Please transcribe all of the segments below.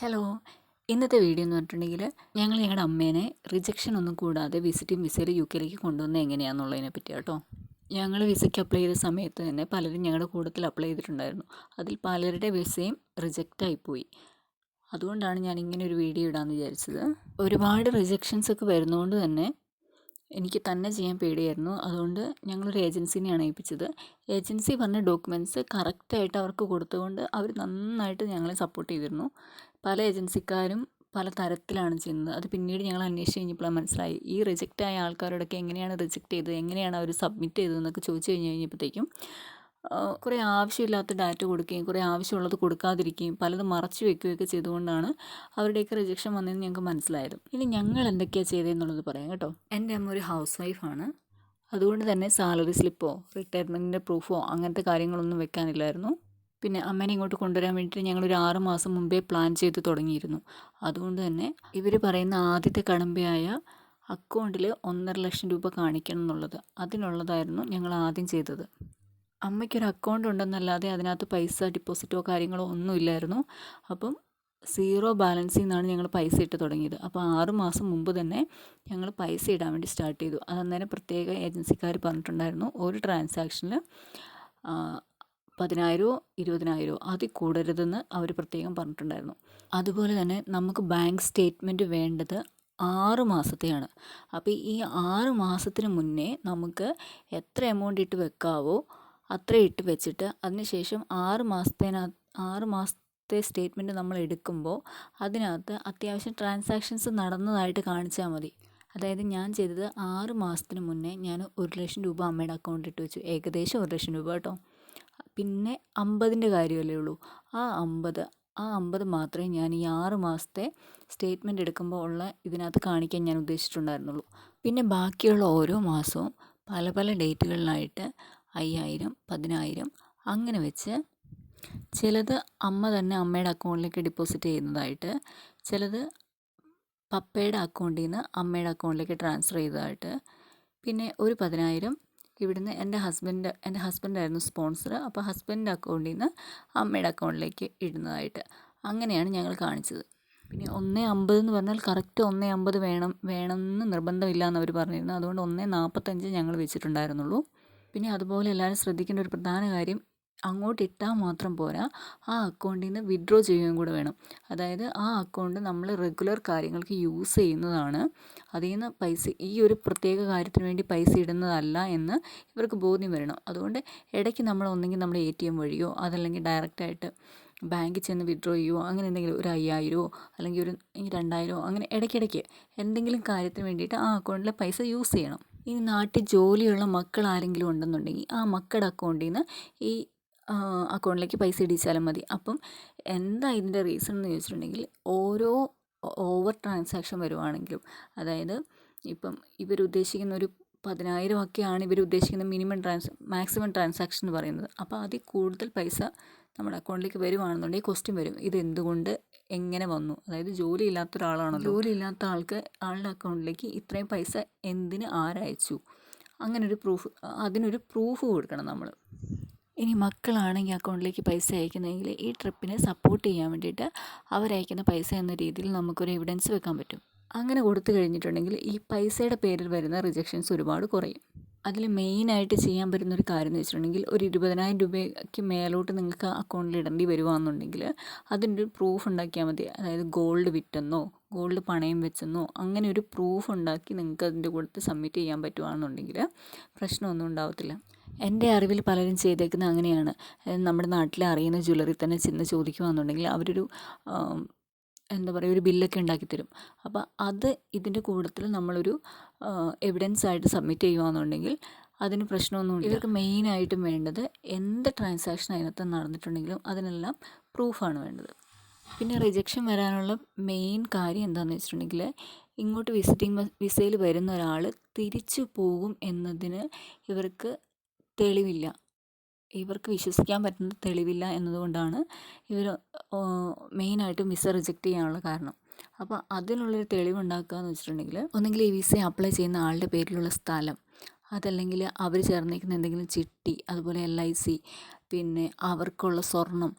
Hello. ഇന്നത്തെ video എന്ന് പറഞ്ഞിട്ടുണ്ടെങ്കിൽ ഞങ്ങളുടെ അമ്മേനെ റിജക്ഷൻ ഒന്നും കൂടാതെ വിസിറ്റിംഗ് വിസയിൽ യുകെയിലേക്ക് കൊണ്ടുവന്നത് എങ്ങനെയാണെന്നുള്ളതിനെ പറ്റി കേട്ടോ. ഞങ്ങൾ വിസയ്ക്ക് അപ്ലൈ ചെയ്ത സമയത്ത് തന്നെ പലരും ഞങ്ങളുടെ കൂട്ടത്തിൽ അപ്ലൈ ചെയ്തിട്ടുണ്ടായിരുന്നു. അതിൽ പലരുടെ വിസയും റിജക്റ്റായിപ്പോയി. അതുകൊണ്ടാണ് ഞാൻ ഇങ്ങനെ ഒരു വീഡിയോ ഇടാമെന്ന് വിചാരിച്ചത്. ഒരുപാട് റിജക്ഷൻസ് ഒക്കെ വരുന്നതുകൊണ്ട് തന്നെ എനിക്ക് തന്നെ ചെയ്യാൻ പേടിയായിരുന്നു. അതുകൊണ്ട് ഞങ്ങളൊരു ഏജൻസിനെയാണ് ഏൽപ്പിച്ചത്. ഏജൻസി പറഞ്ഞ ഡോക്യുമെൻറ്റ്സ് കറക്റ്റായിട്ട് അവർക്ക് കൊടുത്തുകൊണ്ട് അവർ നന്നായിട്ട് ഞങ്ങളെ സപ്പോർട്ട് ചെയ്തിരുന്നു. പല ഏജൻസിക്കാരും പല തരത്തിലാണ് ചെയ്യുന്നത്. അത് പിന്നീട് ഞങ്ങൾ അന്വേഷിച്ച് കഴിഞ്ഞപ്പോഴാണ് മനസ്സിലായി. ഈ റിജക്റ്റ് ആയ ആൾക്കാരോടൊക്കെ എങ്ങനെയാണ് റിജക്റ്റ് ചെയ്തത്, എങ്ങനെയാണ് അവർ സബ്മിറ്റ് ചെയ്തതെന്നൊക്കെ ചോദിച്ചു കഴിഞ്ഞപ്പോഴത്തേക്കും കുറേ ആവശ്യമില്ലാത്ത ഡാറ്റ കൊടുക്കുകയും കുറേ ആവശ്യമുള്ളത് കൊടുക്കാതിരിക്കുകയും പലതും മറച്ചു വെക്കുകയൊക്കെ ചെയ്തുകൊണ്ടാണ് അവരുടെയൊക്കെ റിജക്ഷൻ വന്നതെന്ന് ഞങ്ങൾക്ക് മനസ്സിലായത്. ഇനി ഞങ്ങൾ എന്തൊക്കെയാണ് ചെയ്തതെന്നുള്ളത് പറയാം കേട്ടോ. എൻ്റെ അമ്മ ഒരു ഹൗസ് വൈഫാണ്. അതുകൊണ്ട് തന്നെ സാലറി സ്ലിപ്പോ റിട്ടയർമെൻറ്റിൻ്റെ പ്രൂഫോ അങ്ങനത്തെ കാര്യങ്ങളൊന്നും വെക്കാനില്ലായിരുന്നു. പിന്നെ അമ്മേനെ ഇങ്ങോട്ട് കൊണ്ടുവരാൻ വേണ്ടിയിട്ട് ഞങ്ങളൊരു 6 മാസം മുമ്പേ പ്ലാൻ ചെയ്ത് തുടങ്ങിയിരുന്നു. അതുകൊണ്ട് തന്നെ ഇവർ പറയുന്ന ആദ്യത്തെ കടമ്പയായ അക്കൗണ്ടിൽ 1.5 ലക്ഷം രൂപ കാണിക്കണം എന്നുള്ളത്, അതിനുള്ളതായിരുന്നു ഞങ്ങൾ ആദ്യം ചെയ്തത്. അമ്മയ്ക്കൊരു അക്കൗണ്ട് ഉണ്ടെന്നല്ലാതെ അതിനകത്ത് പൈസ ഡിപ്പോസിറ്റോ കാര്യങ്ങളോ ഒന്നും ഇല്ലായിരുന്നു. അപ്പം 0 ബാലൻസിൽ നിന്നാണ് ഞങ്ങൾ പൈസ ഇട്ട് തുടങ്ങിയത്. അപ്പോൾ 6 മാസം മുമ്പ് തന്നെ ഞങ്ങൾ പൈസ ഇടാൻ വേണ്ടി സ്റ്റാർട്ട് ചെയ്തു. അതന്നേരം പ്രത്യേക ഏജൻസിക്കാർ പറഞ്ഞിട്ടുണ്ടായിരുന്നു, ഒരു ട്രാൻസാക്ഷനിൽ 10,000 20,000 അതിൽ കൂടരുതെന്ന് അവർ പ്രത്യേകം പറഞ്ഞിട്ടുണ്ടായിരുന്നു. അതുപോലെ തന്നെ നമുക്ക് ബാങ്ക് സ്റ്റേറ്റ്മെൻറ്റ് വേണ്ടത് 6 മാസത്തെയാണ്. അപ്പോൾ ഈ 6 മാസത്തിന് മുന്നേ നമുക്ക് എത്ര എമൗണ്ട് ഇട്ട് വെക്കാവോ അത്ര ഇട്ട് വെച്ചിട്ട് അതിനുശേഷം 6 മാസത്തെ സ്റ്റേറ്റ്മെൻറ്റ് നമ്മൾ എടുക്കുമ്പോൾ അതിനകത്ത് അത്യാവശ്യം ട്രാൻസാക്ഷൻസ് നടന്നതായിട്ട് കാണിച്ചാൽ മതി. അതായത് ഞാൻ ചെയ്തത് 6 മാസത്തിന് മുന്നേ ഞാൻ 1 ലക്ഷം രൂപ അമ്മയുടെ അക്കൗണ്ടിൽ ഇട്ട് വെച്ചു. ഏകദേശം 1 ലക്ഷം രൂപ കേട്ടോ. പിന്നെ 50ൻ്റെ കാര്യമല്ലേ ഉള്ളൂ. ആ 50 മാത്രമേ ഞാൻ ഈ 6 മാസത്തെ സ്റ്റേറ്റ്മെൻറ്റ് എടുക്കുമ്പോൾ ഉള്ള ഇതിനകത്ത് കാണിക്കാൻ ഞാൻ ഉദ്ദേശിച്ചിട്ടുണ്ടായിരുന്നുള്ളൂ. പിന്നെ ബാക്കിയുള്ള ഓരോ മാസവും പല പല ഡേറ്റുകളിലായിട്ട് 5,000 10,000 അങ്ങനെ വെച്ച് ചിലത് അമ്മ തന്നെ അമ്മയുടെ അക്കൗണ്ടിലേക്ക് ഡിപ്പോസിറ്റ് ചെയ്യുന്നതായിട്ട്, ചിലത് പപ്പയുടെ അക്കൗണ്ടിൽ നിന്ന് അമ്മയുടെ അക്കൗണ്ടിലേക്ക് ട്രാൻസ്ഫർ ചെയ്തതായിട്ട്, പിന്നെ ഒരു 10,000 ഇവിടുന്ന് എൻ്റെ ഹസ്ബൻഡായിരുന്നു സ്പോൺസർ. അപ്പോൾ ഹസ്ബൻഡിൻ്റെ അക്കൗണ്ടിൽ നിന്ന് അമ്മയുടെ അക്കൗണ്ടിലേക്ക് ഇടുന്നതായിട്ട് അങ്ങനെയാണ് ഞങ്ങൾ കാണിച്ചത്. പിന്നെ 1.50 എന്ന് പറഞ്ഞാൽ കറക്റ്റ് 1.50 വേണമെന്ന് നിർബന്ധമില്ല എന്നവർ പറഞ്ഞിരുന്നു. അതുകൊണ്ട് 1.45 ഞങ്ങൾ വെച്ചിട്ടുണ്ടായിരുന്നുള്ളൂ. പിന്നെ അതുപോലെ എല്ലാവരും ശ്രദ്ധിക്കേണ്ട ഒരു പ്രധാന കാര്യം, അങ്ങോട്ട് ഇട്ടാൽ മാത്രം പോരാ, ആ അക്കൗണ്ടിൽ നിന്ന് വിഡ്രോ ചെയ്യുകയും കൂടെ വേണം. അതായത് ആ അക്കൗണ്ട് നമ്മൾ റെഗുലർ കാര്യങ്ങൾക്ക് യൂസ് ചെയ്യുന്നതാണ്. അതിൽ നിന്ന് പൈസ ഈ ഒരു പ്രത്യേക കാര്യത്തിന് വേണ്ടി പൈസ ഇടുന്നതല്ല എന്ന് ഇവർക്ക് ബോധ്യം വരണം. അതുകൊണ്ട് ഇടയ്ക്ക് നമ്മൾ ഒന്നെങ്കിൽ നമ്മുടെ ATM വഴിയോ അതല്ലെങ്കിൽ ഡയറക്റ്റായിട്ട് ബാങ്കിൽ ചെന്ന് വിഡ്രോ ചെയ്യുമോ അങ്ങനെ എന്തെങ്കിലും, ഒരു 5,000 അല്ലെങ്കിൽ ഒരു 2,000 അങ്ങനെ ഇടയ്ക്കിടയ്ക്ക് എന്തെങ്കിലും കാര്യത്തിന് വേണ്ടിയിട്ട് ആ അക്കൗണ്ടിലെ പൈസ യൂസ് ചെയ്യണം. ഇനി നാട്ടിൽ ജോലിയുള്ള മക്കൾ ആരെങ്കിലും ഉണ്ടെന്നുണ്ടെങ്കിൽ ആ മക്കളുടെ അക്കൗണ്ടിൽ നിന്ന് ഈ അക്കൗണ്ടിലേക്ക് പൈസ ഇടിച്ചാലും മതി. അപ്പം എന്താ ഇതിൻ്റെ റീസൺ എന്ന് ചോദിച്ചിട്ടുണ്ടെങ്കിൽ, ഓരോ ഓവർ ട്രാൻസാക്ഷൻ വരുവാണെങ്കിലും, അതായത് ഇപ്പം ഇവരുദ്ദേശിക്കുന്ന ഒരു 10,000 ഒക്കെയാണ് ഇവരുദ്ദേശിക്കുന്ന മാക്സിമം ട്രാൻസാക്ഷൻ എന്ന് പറയുന്നത്. അപ്പോൾ അതിൽ കൂടുതൽ പൈസ നമ്മുടെ അക്കൗണ്ടിലേക്ക് വരുവാണെന്നുണ്ടെങ്കിൽ ക്വസ്റ്റ്യൻ വരും, ഇതെന്തുകൊണ്ട് എങ്ങനെ വന്നു. അതായത് ജോലി ഇല്ലാത്ത ഒരാളാണല്ലോ, ജോലി ഇല്ലാത്ത ആളുടെ അക്കൗണ്ടിലേക്ക് ഇത്രയും പൈസ എന്തിന് ആരയച്ചു, അതിനൊരു പ്രൂഫ് കൊടുക്കണം നമ്മൾ. ഇനി മക്കളാണെങ്കിൽ അക്കൗണ്ടിലേക്ക് പൈസ അയക്കുന്നതെങ്കിൽ ഈ ട്രിപ്പിനെ സപ്പോർട്ട് ചെയ്യാൻ വേണ്ടിയിട്ട് അവരയക്കുന്ന പൈസ എന്ന രീതിയിൽ നമുക്കൊരു എവിഡൻസ് വെക്കാൻ പറ്റും. അങ്ങനെ കൊടുത്തു കഴിഞ്ഞിട്ടുണ്ടെങ്കിൽ ഈ പൈസയുടെ പേരിൽ വരുന്ന റിജക്ഷൻസ് ഒരുപാട് കുറയും. അതിൽ മെയിനായിട്ട് ചെയ്യാൻ പറ്റുന്നൊരു കാര്യം എന്ന് വെച്ചിട്ടുണ്ടെങ്കിൽ, ഒരു 20,000 രൂപയ്ക്ക് മേലോട്ട് നിങ്ങൾക്ക് അക്കൗണ്ടിൽ ഇടേണ്ടി വരുവാണെന്നുണ്ടെങ്കിൽ അതിൻ്റെ ഒരു പ്രൂഫ് ഉണ്ടാക്കിയാൽ മതി. അതായത് ഗോൾഡ് വിറ്റെന്നോ ഗോൾഡ് പണയം വെച്ചെന്നോ അങ്ങനെ ഒരു പ്രൂഫ് ഉണ്ടാക്കി നിങ്ങൾക്ക് അതിൻ്റെ കൂടെ സബ്മിറ്റ് ചെയ്യാൻ പറ്റുവാണെന്നുണ്ടെങ്കിൽ പ്രശ്നമൊന്നും ഉണ്ടാവത്തില്ല. എൻ്റെ അറിവിൽ പലരും ചെയ്തേക്കുന്നത് അങ്ങനെയാണ്. നമ്മുടെ നാട്ടിൽ അറിയുന്ന ജ്വല്ലറി തന്നെ ചെന്ന് ചോദിക്കുകയാണെന്നുണ്ടെങ്കിൽ അവരൊരു എന്താ പറയുക, ഒരു ബില്ലൊക്കെ ഉണ്ടാക്കിത്തരും. അപ്പോൾ അത് ഇതിൻ്റെ കൂട്ടത്തിൽ നമ്മളൊരു എവിഡൻസ് ആയിട്ട് സബ്മിറ്റ് ചെയ്യുകയാണെന്നുണ്ടെങ്കിൽ അതിന് പ്രശ്നമൊന്നുമില്ല. ഇവർക്ക് മെയിനായിട്ടും വേണ്ടത് എന്ത് ട്രാൻസാക്ഷൻ അതിനകത്ത് നടന്നിട്ടുണ്ടെങ്കിലും അതിനെല്ലാം പ്രൂഫാണ് വേണ്ടത്. പിന്നെ റിജക്ഷൻ വരാനുള്ള മെയിൻ കാര്യം എന്താണെന്ന് വെച്ചിട്ടുണ്ടെങ്കിൽ, ഇങ്ങോട്ട് വിസിറ്റിംഗ് വിസയിൽ വരുന്ന ഒരാൾ തിരിച്ചു പോകും എന്നതിന് ഇവർക്ക് തെളിവില്ല, ഇവർക്ക് വിശ്വസിക്കാൻ പറ്റുന്ന തെളിവില്ല എന്നതുകൊണ്ടാണ് ഇവർ മെയിനായിട്ടും വിസ റിജക്റ്റ് ചെയ്യാനുള്ള കാരണം. അപ്പോൾ അതിനുള്ളൊരു തെളിവുണ്ടാക്കുക എന്ന് വെച്ചിട്ടുണ്ടെങ്കിൽ, ഒന്നെങ്കിൽ ഈ വിസ അപ്ലൈ ചെയ്യുന്ന ആളുടെ പേരിലുള്ള സ്ഥലം, അതല്ലെങ്കിൽ അവർ ചേർന്നിരിക്കുന്ന എന്തെങ്കിലും ചിട്ടി, അതുപോലെ LIC, പിന്നെ അവർക്കുള്ള സ്വർണം,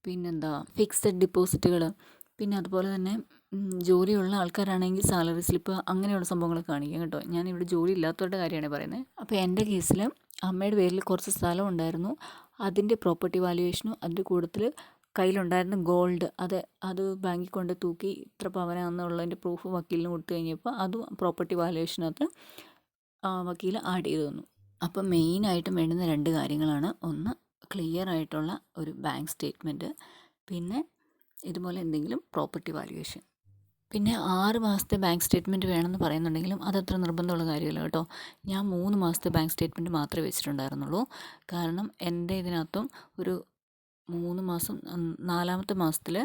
പിന്നെന്താ ഫിക്സഡ് ഡിപ്പോസിറ്റുകൾ, പിന്നെ അതുപോലെ തന്നെ ജോലിയുള്ള ആൾക്കാരാണെങ്കിൽ സാലറി സ്ലിപ്പ് അങ്ങനെയുള്ള സംഭവങ്ങൾ കാണിക്കും കേട്ടോ. ഞാനിവിടെ ജോലി ഇല്ലാത്തവരുടെ കാര്യമാണ് പറയുന്നത്. അപ്പോൾ എൻ്റെ കേസിൽ അമ്മയുടെ പേരിൽ കുറച്ച് സ്ഥലം ഉണ്ടായിരുന്നു. അതിൻ്റെ പ്രോപ്പർട്ടി വാല്യുവേഷനും അതിൻ്റെ കൂട്ടത്തിൽ കയ്യിലുണ്ടായിരുന്ന ഗോൾഡ് അത് ബാങ്കിൽ കൊണ്ട് തൂക്കി ഇത്ര പവനാണെന്നുള്ളതിൻ്റെ പ്രൂഫ് വക്കീലിന് കൊടുത്തു കഴിഞ്ഞപ്പോൾ അതും പ്രോപ്പർട്ടി വാല്യുവേഷനകത്ത് വക്കീൽ ആഡ് ചെയ്ത് തന്നു. അപ്പം മെയിനായിട്ടും വേണ്ടുന്ന 2 കാര്യങ്ങളാണ്. ഒന്ന് ക്ലിയർ ആയിട്ടുള്ള ഒരു ബാങ്ക് സ്റ്റേറ്റ്മെൻറ്റ്, പിന്നെ ഇതുപോലെ എന്തെങ്കിലും പ്രോപ്പർട്ടി വാല്യുവേഷൻ. പിന്നെ 6 മാസത്തെ ബാങ്ക് സ്റ്റേറ്റ്മെൻറ്റ് വേണമെന്ന് പറയുന്നുണ്ടെങ്കിലും അതത്ര നിർബന്ധമുള്ള കാര്യമല്ല കേട്ടോ. ഞാൻ 3 മാസത്തെ ബാങ്ക് സ്റ്റേറ്റ്മെൻറ്റ് മാത്രമേ വെച്ചിട്ടുണ്ടായിരുന്നുള്ളൂ. കാരണം എൻ്റെ ഇതിനകത്തും ഒരു 3 മാസം 4ാമത്തെ മാസത്തിൽ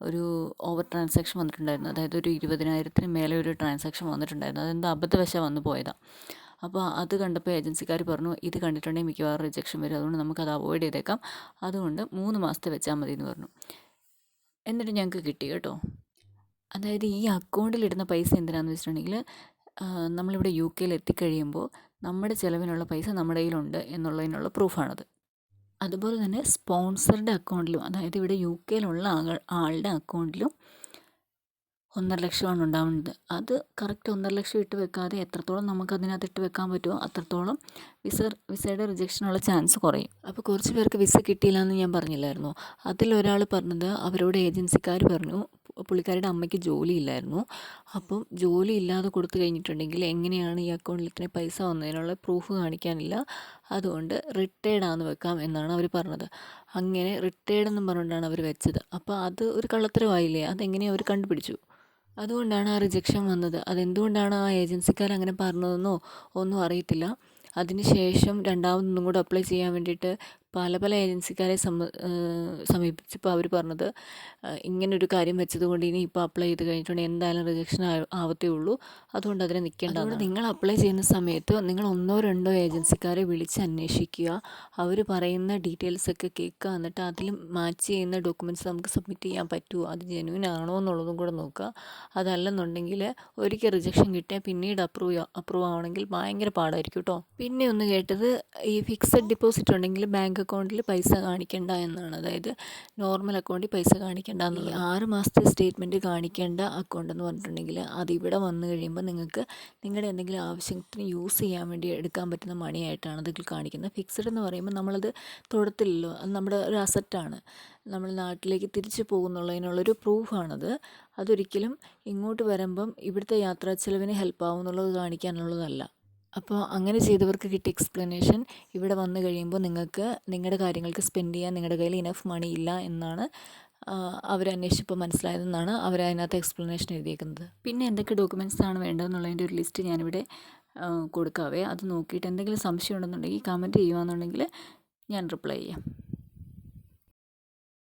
ഒരു ഓവർ ട്രാൻസാക്ഷൻ വന്നിട്ടുണ്ടായിരുന്നു. അതായത് ഒരു 20,000-ന് മേലെ ഒരു ട്രാൻസാക്ഷൻ വന്നിട്ടുണ്ടായിരുന്നു. അതെന്തോ അബദ്ധവശാൽ വന്നു പോയതാണ്. അപ്പോൾ അത് കണ്ടപ്പോൾ ഏജൻസിക്കാർ പറഞ്ഞു, ഇത് കണ്ടിട്ടുണ്ടെങ്കിൽ മിക്കവാറും റിജക്ഷൻ വരും, അതുകൊണ്ട് നമുക്കത് അവോയ്ഡ് ചെയ്തേക്കാം, അതുകൊണ്ട് 3 മാസത്തെ വെച്ചാൽ മതി എന്ന് പറഞ്ഞു. എന്നിട്ട് ഞങ്ങൾക്ക് കിട്ടി കേട്ടോ. അതായത് ഈ അക്കൗണ്ടിലിടുന്ന പൈസ എന്തിനാണെന്ന് വെച്ചിട്ടുണ്ടെങ്കിൽ നമ്മളിവിടെ UK എത്തിക്കഴിയുമ്പോൾ നമ്മുടെ ചിലവിനുള്ള പൈസ നമ്മുടെ കയ്യിലുണ്ട് എന്നുള്ളതിനുള്ള പ്രൂഫാണത്. അതുപോലെ തന്നെ സ്പോൺസറുടെ അക്കൗണ്ടിലും, അതായത് ഇവിടെ UK ആളുടെ അക്കൗണ്ടിലും 1.5 ലക്ഷമാണ് ഉണ്ടാവുന്നത്. അത് കറക്റ്റ് 1.5 ലക്ഷം ഇട്ട് വെക്കാതെ എത്രത്തോളം നമുക്ക് അതിനകത്ത് ഇട്ട് വെക്കാൻ പറ്റുമോ അത്രത്തോളം വിസയുടെ റിജക്ഷനുള്ള ചാൻസ് കുറയും. അപ്പോൾ കുറച്ച് പേർക്ക് വിസ കിട്ടിയില്ല എന്ന് ഞാൻ പറഞ്ഞില്ലായിരുന്നു. അതിലൊരാൾ പറഞ്ഞത് അവരോട് ഏജൻസിക്കാർ പറഞ്ഞു പുള്ളിക്കാരുടെ അമ്മയ്ക്ക് ജോലിയില്ലായിരുന്നു. അപ്പം ജോലി ഇല്ലാതെ കൊടുത്തു കഴിഞ്ഞിട്ടുണ്ടെങ്കിൽ എങ്ങനെയാണ് ഈ അക്കൗണ്ടിൽ ഇത്രയും പൈസ വന്നതിനുള്ള പ്രൂഫ് കാണിക്കാനില്ല, അതുകൊണ്ട് റിട്ടയർഡാന്ന് വെക്കാം എന്നാണ് അവർ പറഞ്ഞത്. അങ്ങനെ റിട്ടയർഡ് എന്നും പറഞ്ഞുകൊണ്ടാണ് അവർ വെച്ചത്. അപ്പോൾ അത് ഒരു കള്ളത്തരമായില്ലേ, അതെങ്ങനെയാണ് അവർ കണ്ടുപിടിച്ചു. അതുകൊണ്ടാണ് ആ റിജക്ഷൻ വന്നത്. അതെന്തുകൊണ്ടാണ് ആ ഏജൻസിക്കാർ അങ്ങനെ പറഞ്ഞതെന്നോ ഒന്നും അറിയത്തില്ല. അതിന് ശേഷം രണ്ടാമതൊന്നും കൂടെ അപ്ലൈ ചെയ്യാൻ വേണ്ടിയിട്ട് പല ഏജൻസിക്കാരെ സമീപിച്ചപ്പോൾ അവർ പറഞ്ഞത് ഇങ്ങനൊരു കാര്യം വെച്ചതുകൊണ്ട് ഇനി ഇപ്പോൾ അപ്ലൈ ചെയ്ത് കഴിഞ്ഞിട്ടുണ്ടെങ്കിൽ എന്തായാലും റിജക്ഷൻ ആവത്തേ ഉള്ളൂ, അതുകൊണ്ട് അതിന് നിൽക്കേണ്ട. അതുകൊണ്ട് നിങ്ങൾ അപ്ലൈ ചെയ്യുന്ന സമയത്ത് നിങ്ങൾ 1-2 ഏജൻസിക്കാരെ വിളിച്ച് അന്വേഷിക്കുക, അവർ പറയുന്ന ഡീറ്റെയിൽസൊക്കെ കേൾക്കുക, എന്നിട്ട് അതിൽ മാച്ച് ചെയ്യുന്ന ഡോക്യുമെൻറ്റ്സ് നമുക്ക് സബ്മിറ്റ് ചെയ്യാൻ പറ്റുമോ, അത് ജെന്യുവിൻ ആണോ എന്നുള്ളതും കൂടെ നോക്കുക. അതല്ലെന്നുണ്ടെങ്കിൽ ഒരിക്കൽ റിജക്ഷൻ കിട്ടിയാൽ പിന്നീട് അപ്രൂവ് ആവണമെങ്കിൽ ഭയങ്കര പാടായിരിക്കും കേട്ടോ. പിന്നെ ഒന്ന് കേട്ടത് ഈ ഫിക്സഡ് ഡിപ്പോസിറ്റ് ഉണ്ടെങ്കിൽ ബാങ്ക് അക്കൗണ്ടിൽ പൈസ കാണിക്കേണ്ട എന്നാണ്. അതായത് നോർമൽ അക്കൗണ്ടിൽ പൈസ കാണിക്കേണ്ട എന്നുള്ളത്. 6 മാസത്തെ സ്റ്റേറ്റ്മെൻറ്റ് കാണിക്കേണ്ട അക്കൗണ്ട് എന്ന് പറഞ്ഞിട്ടുണ്ടെങ്കിൽ അതിവിടെ വന്നു കഴിയുമ്പോൾ നിങ്ങൾക്ക് നിങ്ങളുടെ എന്തെങ്കിലും ആവശ്യത്തിന് യൂസ് ചെയ്യാൻ വേണ്ടി എടുക്കാൻ പറ്റുന്ന മണിയായിട്ടാണ് അതിൽ കാണിക്കുന്നത്. ഫിക്സഡ് എന്ന് പറയുമ്പോൾ നമ്മളത് തൊടത്തില്ലല്ലോ, അത് നമ്മുടെ ഒരു അസറ്റാണ്, നമ്മൾ നാട്ടിലേക്ക് തിരിച്ചു പോകുന്നുള്ളതിനുള്ളൊരു പ്രൂഫാണത്. അതൊരിക്കലും ഇങ്ങോട്ട് വരുമ്പം ഇവിടുത്തെ യാത്രാ ചിലവിന് ഹെൽപ്പാവും എന്നുള്ളത് കാണിക്കാനുള്ളതല്ല. അപ്പോൾ അങ്ങനെ ചെയ്തവർക്ക് കിട്ടിയ എക്സ്പ്ലനേഷൻ ഇവിടെ വന്നു കഴിയുമ്പോൾ നിങ്ങൾക്ക് നിങ്ങളുടെ കാര്യങ്ങൾക്ക് സ്പെൻഡ് ചെയ്യാൻ നിങ്ങളുടെ കയ്യിൽ ഇനഫ് മണി ഇല്ല എന്നാണ് അവരന്വേഷിച്ചപ്പോൾ മനസ്സിലായതെന്നാണ് അവരതിനകത്ത് എക്സ്പ്ലനേഷൻ എഴുതിയേക്കുന്നത്. പിന്നെ എന്തൊക്കെ ഡോക്യുമെൻറ്റ്സ് ആണ് വേണ്ടതെന്നുള്ളതിൻ്റെ ഒരു ലിസ്റ്റ് ഞാനിവിടെ കൊടുക്കാവേ. അത് നോക്കിയിട്ട് എന്തെങ്കിലും സംശയം ഉണ്ടെന്നുണ്ടെങ്കിൽ കമൻറ്റ് ചെയ്യുകയാണെന്നുണ്ടെങ്കിൽ ഞാൻ റിപ്ലൈ ചെയ്യാം.